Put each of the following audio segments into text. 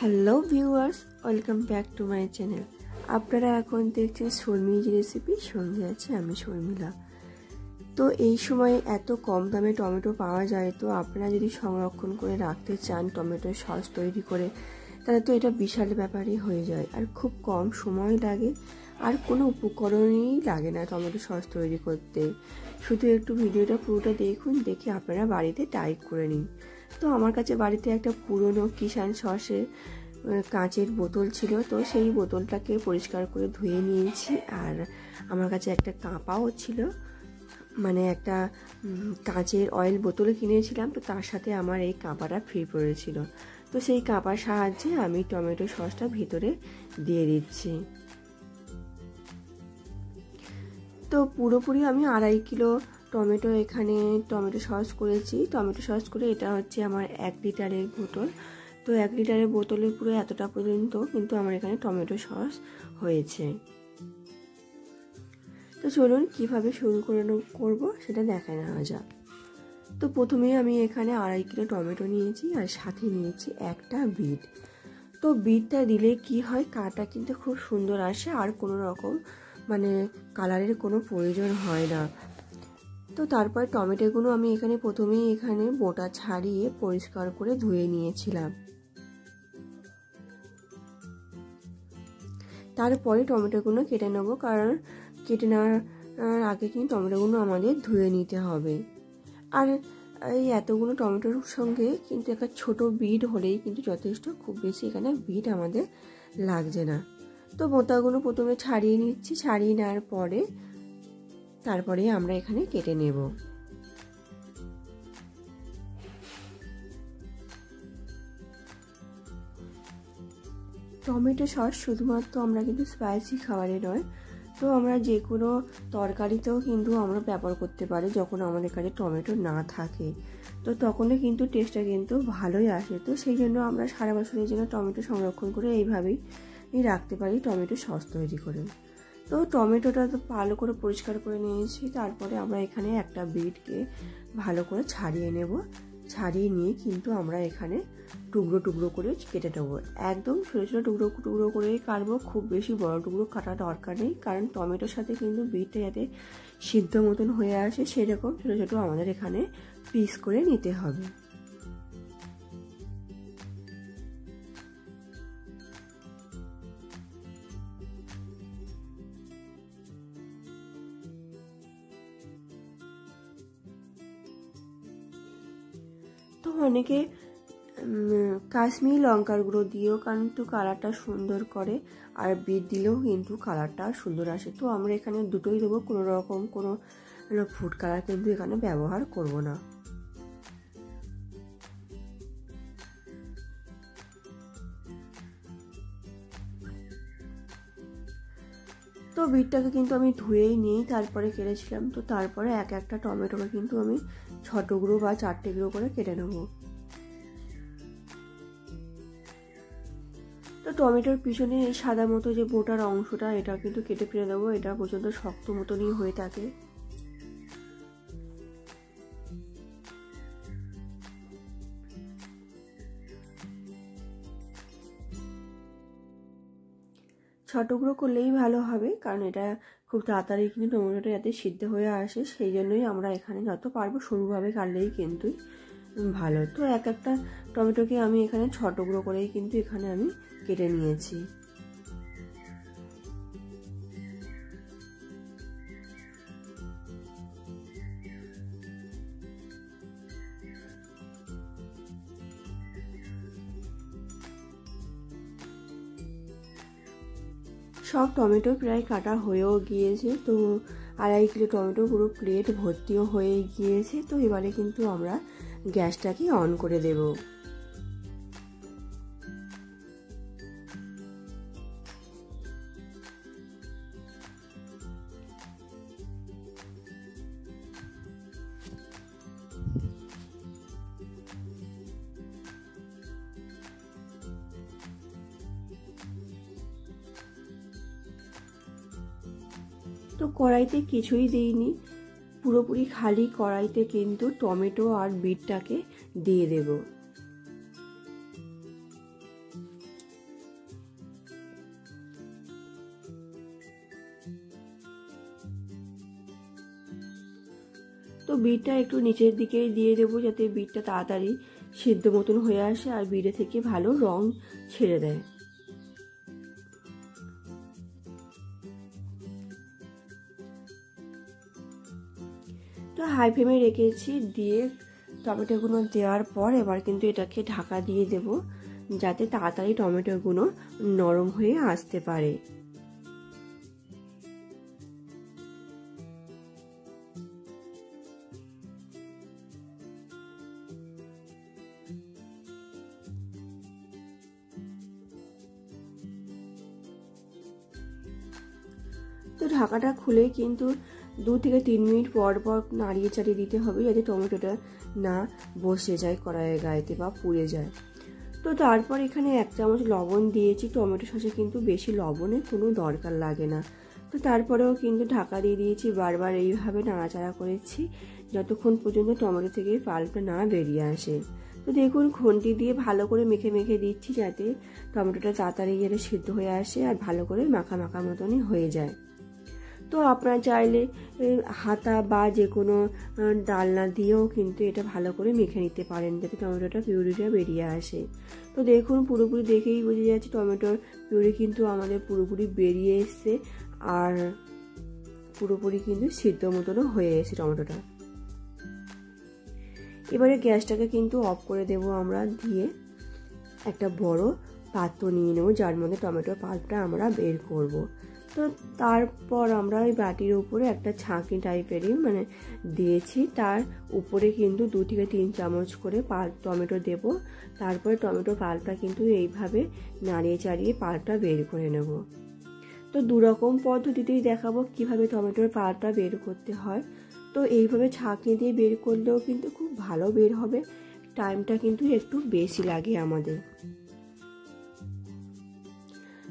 Hello viewers, welcome back to my channel. আপনারা এখন দেখছেন শর্মিজ রেসিপি, সঙ্গে আছে আমি শর্মিলা। তো এই সময় এত কম দামে টমেটো পাওয়া যায়, তো আপনারা যদি সংরক্ষণ করে রাখতে চান টমেটোর সস তৈরি করে, তাহলে তো এটা বিশাল ব্যাপারই হয়ে যায়। আর খুব কম সময় লাগে, আর কোনো উপকরণই লাগে না টমেটো সস তৈরি করতে। শুধু একটু ভিডিওটা পুরোটা দেখুন, দেখে আপনারা বাড়িতে ট্রাই করে নিন। তো আমার কাছে বাড়িতে একটা পুরনো কিষান সসের কাঁচের বোতল ছিল, তো সেই বোতলটাকে পরিষ্কার করে ধুয়ে নিয়েছি। আর আমার কাছে একটা কাঁপাও ছিল, মানে একটা কাঁচের অয়েল বোতল কিনেছিলাম, তো তার সাথে আমার এই কাঁপাটা ফ্রি পড়েছিল। তো সেই কাঁপার সাহায্যে আমি টমেটো সসটা ভিতরে দিয়ে দিচ্ছি। তো পুরোপুরি আমি 2.5 কিলো টমেটো এখানে টমেটো সস করেছি। টমেটো সস করে এটা হচ্ছে আমার 1 লিটারের বোতল। তো 1 লিটারের বোতলের পুরো এতটা পর্যন্ত কিন্তু আমার এখানে টমেটো সস হয়েছে। তো চলুন কিভাবে শুরু করব সেটা দেখে নেওয়া যাক। তো প্রথমেই আমি এখানে 2.5 কিলো টমেটো নিয়েছি, আর সাথে নিয়েছি একটা বিট। তো বিটটা দিলে কি হয়, কাটা কিন্তু খুব সুন্দর আসে, আর কোনো রকম মানে কালারের কোনো প্রয়োজন হয় না। তো তারপর টমেটোগুলো আমি প্রথমেই বোটা ছাড়িয়ে পরিষ্কার করে ধুয়ে নিয়েছিলাম। তারপরে টমেটোগুলো কেটে নেবো, কারণ কেটে নেওয়ার আগে কিন্তু টমেটোগুলো আমাদের ধুয়ে নিতে হবে। আর এই এতগুলো টমেটোর সঙ্গে কিন্তু একটা ছোট বিট হলেই কিন্তু যথেষ্ট, খুব বেশি এখানে বিট আমাদের লাগছে না। তো বোটাগুলো প্রথমে ছাড়িয়ে নিচ্ছি, ছাড়িয়ে নেওয়ার পরে তারপরে আমরা এখানে কেটে নেব। টমেটো সস শুধুমাত্র আমরা কিন্তু স্পাইসি খাবারে নয়, তো আমরা যে কোনো তরকারিতেও কিন্তু আমরা ব্যবহার করতে পারি যখন আমাদের কাছে টমেটো না থাকে। তো তখনও কিন্তু টেস্টটা কিন্তু ভালোই আসে। তো সেই জন্য আমরা সারা বছরের জন্য টমেটো সংরক্ষণ করে এইভাবেই রাখতে পারি টমেটো সস তৈরি করে। তো টমেটোটা তো ভালো করে পরিষ্কার করে নিয়েছি। তারপরে আমরা এখানে একটা বিটকে ভালো করে ছাড়িয়ে নেব। ছাড়িয়ে নিয়ে কিন্তু আমরা এখানে টুকরো টুকরো করে কেটে নেবো। একদম ছোটো ছোটো টুকরো টুকরো করেই কাটবো, খুব বেশি বড় টুকরো কাটা দরকার নেই, কারণ টমেটোর সাথে কিন্তু বিটটা যাতে সিদ্ধ মতন হয়ে আসে সেরকম ছোটো ছোটো আমাদের এখানে পিস করে নিতে হবে। তো অনেকে কাশ্মীরি লঙ্কার গুঁড়ো দিয়েও কিন্তু কালারটা সুন্দর করে, আর বিট দিলেও কিন্তু কালারটা সুন্দর আসে। তো আমরা এখানে দুটোই দেবো, কোনো রকম কোনো ফুড কালার কিন্তু এখানে ব্যবহার করব না। তো বিটটাকে কিন্তু আমি ধুয়েই নিয়েই তারপরে কেটেছিলাম। তো তারপরে এক একটা টমেটোকে কিন্তু আমি 6 টুকরো বা 4 টুকরো করে কেটে নেবো। তো টমেটোর পিছনে এই সাদা মতো যে বোটার অংশটা, এটা কিন্তু কেটে ফেলে দেবো। এটা পর্যন্ত শক্ত মতনই হয়ে থাকে। ছোট টুকরো করলেই ভালো হবে, কারণ এটা খুব তাড়াতাড়ি কিন্তু টমেটোটা যাতে সিদ্ধ হয়ে আসে, সেই জন্যই আমরা এখানে যত পারবো সরুভাবে কাটলেই কিন্তু ভালো। তো এক একটা টমেটোকে আমি এখানে 6 টুকরো করেই কিন্তু এখানে আমি কেটে নিয়েছি। সব টমেটো প্রায় কাটা হয়েও গিয়েছে। তো 2.5 কিলো টমেটো পুরো প্লেট ভর্তিও হয়ে গিয়েছে। তো এবারে কিন্তু আমরা গ্যাসটাকে অন করে দেব। তো কড়াইতে কিছুই দিইনি, পুরোপুরি খালি কড়াইতে কিন্তু টমেটো আর বিটটাকে দিয়ে দেব। তো বিটটা একটু নিচের দিকেই দিয়ে দেবো যাতে বিটটা তাড়াতাড়ি সিদ্ধ মতন হয়ে আসে আর বিটে থেকে ভালো রং ছেড়ে দেয়। তো হাই ফ্লেমে রেখেছি, দিয়ে টমেটোগুলো দেওয়ার পর এবার কিন্তু এটাকে ঢাকা দিয়ে দেব যাতে তাড়াতাড়ি টমেটোগুলো নরম হয়ে আসতে পারে। তো ঢাকাটা খুলে কিন্তু 2 থেকে 3 মিনিট পর পর নাড়িয়ে চাড়িয়ে দিতে হবে যাতে টমেটোটা না বসে যায় কড়াইয়ের গায়েতে বা পুড়ে যায়। তো তারপর এখানে 1 চামচ লবণ দিয়েছি। টমেটো সসে কিন্তু বেশি লবণের কোনো দরকার লাগে না। তো তারপরেও কিন্তু ঢাকা দিয়ে দিয়েছি, বারবার এইভাবে নাড়াচাড়া করেছি যতক্ষণ পর্যন্ত টমেটো থেকে পাল্পটা না বেরিয়ে আসে। তো দেখুন খুন্তি দিয়ে ভালো করে মেখে মেখে দিচ্ছি যাতে টমেটোটা তাড়াতাড়ি যেটা সিদ্ধ হয়ে আসে আর ভালো করে মাখা মাখা মতনই হয়ে যায়। তো আপনারা চাইলে হাতা বা যে কোনো ডালনা দিয়েও কিন্তু এটা ভালো করে মেখে নিতে পারেন যাতে টমেটোটা পিউরিটা বেরিয়ে আসে। তো দেখুন পুরোপুরি দেখেই বোঝা যাচ্ছে টমেটোর পিউরি কিন্তু আমাদের পুরোপুরি বেরিয়ে এসছে আর পুরোপুরি কিন্তু সিদ্ধ মতনও হয়ে এসেছে টমেটোটা। এবারে গ্যাসটাকে কিন্তু অফ করে দেব আমরা, দিয়ে একটা বড় পাত্র নিয়ে নেব যার মধ্যে টমেটোর পাল্পটা আমরা বের করব। তো তারপর আমরা ওই বাটির উপরে একটা ছাঁকনি টাইপেরই দিয়েছি, তার উপরে কিন্তু 2 থেকে 3 চামচ করে টমেটো দেব। তারপরে টমেটো পাল্পটা কিন্তু এইভাবে নাড়িয়ে চাড়িয়ে পাল্পটা বের করে নেব। তো 2 রকম পদ্ধতিতেই দেখাবো কিভাবে টমেটোর পাল্পটা বের করতে হয়। তো এইভাবে ছাঁকনি দিয়ে বের করলেও কিন্তু খুব ভালো বের হবে, টাইমটা কিন্তু একটু বেশি লাগে আমাদের।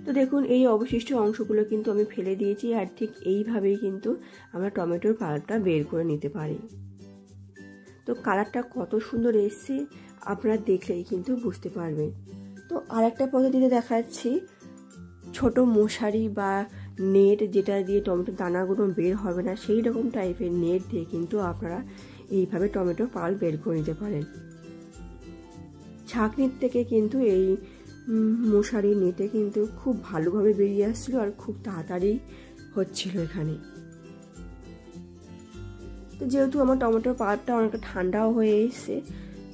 তো দেখুন এই অবশিষ্ট অংশগুলো কিন্তু আমি ফেলে দিয়েছি আর ঠিক এইভাবেই কিন্তু আমরা টমেটোর পাল্পটা বের করে নিতে পারি। তো কালারটা কত সুন্দর এসছে আপনারা দেখলেই কিন্তু বুঝতে পারবেন। তো আরেকটা পদ্ধতিতে দেখাচ্ছি, ছোট মশারি বা নেট যেটা দিয়ে টমেটোর দানাগুলো বের হবে না সেই রকম টাইপের নেট দিয়ে কিন্তু আপনারা এইভাবে টমেটোর পাল্প বের করে নিতে পারেন। ছাঁকনির থেকে কিন্তু এই মশারি নেটে কিন্তু খুব ভালোভাবে বেরিয়ে আসছিল আর খুব তাড়াতাড়ি হচ্ছিল এখানে। তো যেহেতু আমার টমেটোর পাল্পটা অনেকটা ঠান্ডাও হয়ে এসছে,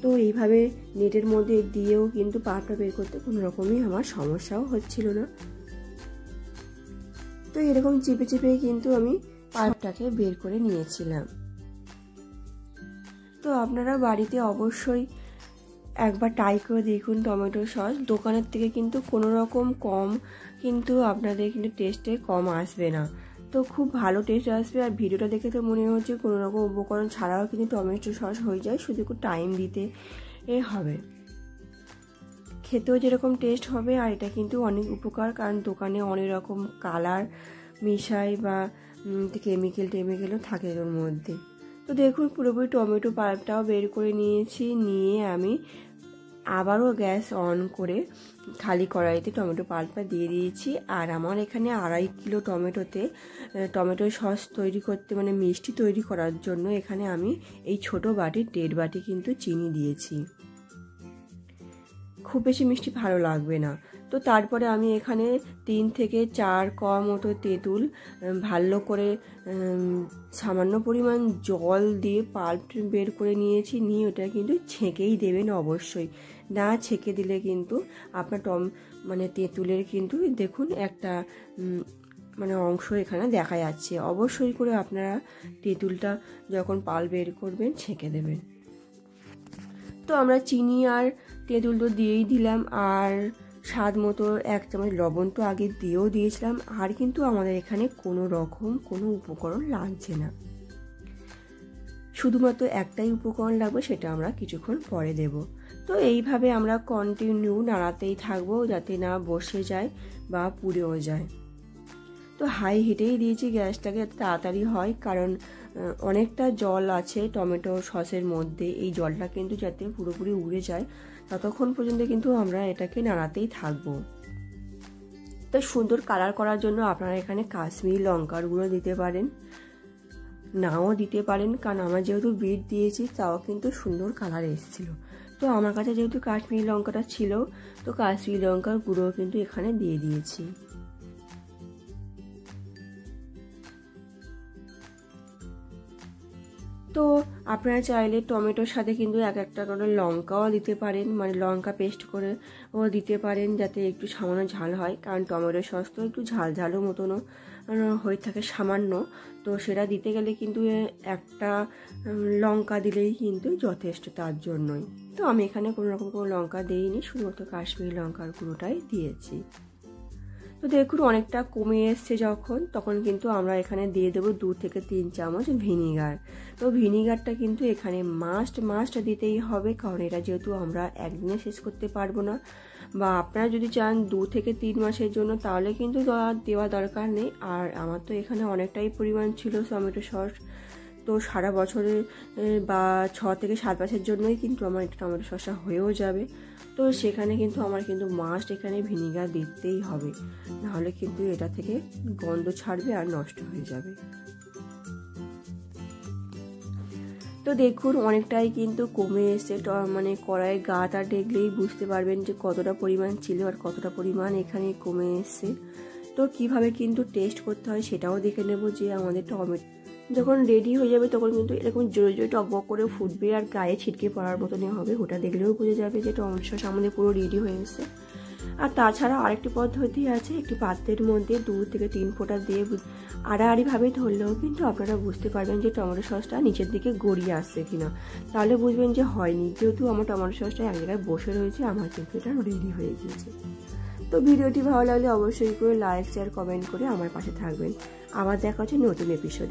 তো এইভাবে নেটের মধ্যে দিয়েও কিন্তু পাল্পটা বের করতে কোনো রকমই আমার সমস্যাও হচ্ছিল না। তো এরকম চিপে চিপে কিন্তু আমি পাল্পটাকে বের করে নিয়েছিলাম। তো আপনারা বাড়িতে অবশ্যই একবার ট্রাই করে দেখুন টমেটো সস। দোকানের থেকে কিন্তু কোনো রকম কম কিন্তু আপনাদের কিন্তু টেস্টে কম আসবে না, তো খুব ভালো টেস্ট আসবে। আর ভিডিওটা দেখে তো মনে হচ্ছে কোনো রকম উপকরণ ছাড়াও কিন্তু টমেটো সস হয়ে যায়, শুধু একটু টাইম দিতে হবে। খেতেও যেরকম টেস্ট হবে আর এটা কিন্তু অনেক উপকার, কারণ দোকানে অনেক রকম কালার মিশাই বা কেমিক্যালও থাকে এর মধ্যে। তো দেখুন পুরোপুরি টমেটো পাল্পটাও বের করে নিয়েছি, নিয়ে আমি আবারও গ্যাস অন করে খালি কড়াইতে টমেটো পাল্পটা দিয়ে দিয়েছি। আর আমার এখানে 2.5 কিলো টমেটো সস তৈরি করতে মিষ্টি তৈরি করার জন্য এখানে আমি এই ছোট বাটির 1.5 বাটি কিন্তু চিনি দিয়েছি। খুব বেশি মিষ্টি ভালো লাগবে না। তো তারপরে আমি এখানে 3 থেকে 4 কোয়া মতো তেঁতুল ভালো করে সামান্য পরিমাণ জল দিয়ে পাল্প বের করে নিয়েছি, নিয়ে ওটা কিন্তু ছেঁকেই দেবেন অবশ্যই। না ছেঁকে দিলে কিন্তু আপনার তেঁতুলের কিন্তু দেখুন একটা অংশ এখানে দেখা যাচ্ছে। অবশ্যই করে আপনারা তেঁতুলটা যখন পাল্প বের করবেন ছেঁকে দেবেন। তো আমরা চিনি আর তেঁতুল তো দিয়েই দিলাম, আর স্বাদ মতো 1 চামচ লবণ তো আগে দিয়েও দিয়েছিলাম। আর কিন্তু আমাদের এখানে কোনো রকম কোনো উপকরণ লাগছে না, শুধুমাত্র একটাই উপকরণ লাগবে, সেটা আমরা কিছুক্ষণ পরে দেব। তো এইভাবে আমরা কন্টিনিউ নাড়াতেই থাকবো যাতে না বসে যায় বা পুড়েও যায়। তো হাই হিটেই দিয়েছি গ্যাসটাকে, তাড়াতাড়ি হয়, কারণ অনেকটা জল আছে টমেটো সসের মধ্যে। এই জলটা কিন্তু যাতে পুরোপুরি উড়ে যায় ততক্ষণ পর্যন্ত কিন্তু আমরা এটাকে নাড়াতেই থাকবো। তো সুন্দর কালার করার জন্য আপনারা এখানে কাশ্মীরি লঙ্কার গুঁড়ো দিতে পারেন। নাও দিতে পারেন, কারণ আমার যেহেতু বিট দিয়েছি তাও কিন্তু সুন্দর কালার এসেছিল। তো আমার কাছে যেহেতু কাশ্মীরি লঙ্কাটা ছিল, তো কাশ্মীরি লঙ্কার গুঁড়ো কিন্তু এখানে দিয়ে দিয়েছি। তো আপনারা চাইলে টমেটোর সাথে কিন্তু এক একটা করে লঙ্কাও দিতে পারেন, মানে লঙ্কা পেস্ট করে ও দিতে পারেন, যাতে একটু সামান্য ঝাল হয়, কারণ টমেটো সস তো একটু ঝাল ঝালও মতনও হয়ে থাকে সামান্য। তো সেটা দিতে গেলে কিন্তু একটা লঙ্কা দিলেই কিন্তু যথেষ্ট তার জন্যই। তো আমি এখানে কোনো রকম কোনো লঙ্কা দিইনি, শুধুমাত্র কাশ্মীরি লঙ্কার গুঁড়োটাই দিয়েছি। তো দেখুন অনেকটা কমে এসছে যখন, তখন কিন্তু আমরা এখানে দিয়ে দেবো 2 থেকে 3 চামচ ভিনিগার। তো ভিনিগারটা কিন্তু এখানে মাস্ট দিতেই হবে, কারণ এটা যেহেতু আমরা একদিনে শেষ করতে পারবো না, বা আপনারা যদি চান 2 থেকে 3 মাসের জন্য তাহলে কিন্তু দেওয়া দরকার নেই। আর আমার তো এখানে অনেকটাই পরিমাণ ছিল টমেটো সস, তো সারা বছরে বা 6 থেকে 7 মাসের জন্যই কিন্তু আমার এটা টমেটো সসটা হয়েও যাবে। তো সেখানে কিন্তু আমার কিন্তু মাস্ট এখানে ভিনিগার দিতেই হবে, নাহলে কিন্তু এটা থেকে গন্ধ ছাড়বে আর নষ্ট হয়ে যাবে। তো দেখুন অনেকটাই কিন্তু কমে এসছে, মানে কড়াইয়ের গাটা দেখলেই বুঝতে পারবেন যে কতটা পরিমাণ ছিল আর কতটা পরিমাণ এখানে কমে এসছে। তো কিভাবে কিন্তু টেস্ট করতে হয় সেটাও দেখে নেব, যে আমাদের টমেটো যখন রেডি হয়ে যাবে তখন কিন্তু এরকম জোরে জোরে টকবক করে ফুটবে আর গায়ে ছিটকে পড়ার মতনই হবে। ওটা দেখলেও বুঝে যাবে যে টমেটো সস আমাদের পুরো রেডি হয়ে এসেছে। আর তাছাড়া আরেকটি পদ্ধতি আছে, একটি পাত্রের মধ্যে 2 থেকে 3 ফোঁটা দিয়ে আড়াআড়িভাবে ধরলেও কিন্তু আপনারা বুঝতে পারবেন যে টমেটো সসটা নিচের দিকে গড়িয়ে আসছে কিনা, তাহলে বুঝবেন যে হয়নি। যেহেতু আমার টমেটো সসটা এক জায়গায় বসে রয়েছে, আমার কিন্তু এটা রেডি হয়ে গিয়েছে। তো ভিডিওটি ভালো লাগলে অবশ্যই করে লাইক শেয়ার কমেন্ট করে আমার পাশে থাকবেন। আবার দেখা হচ্ছে নতুন এপিসোডে।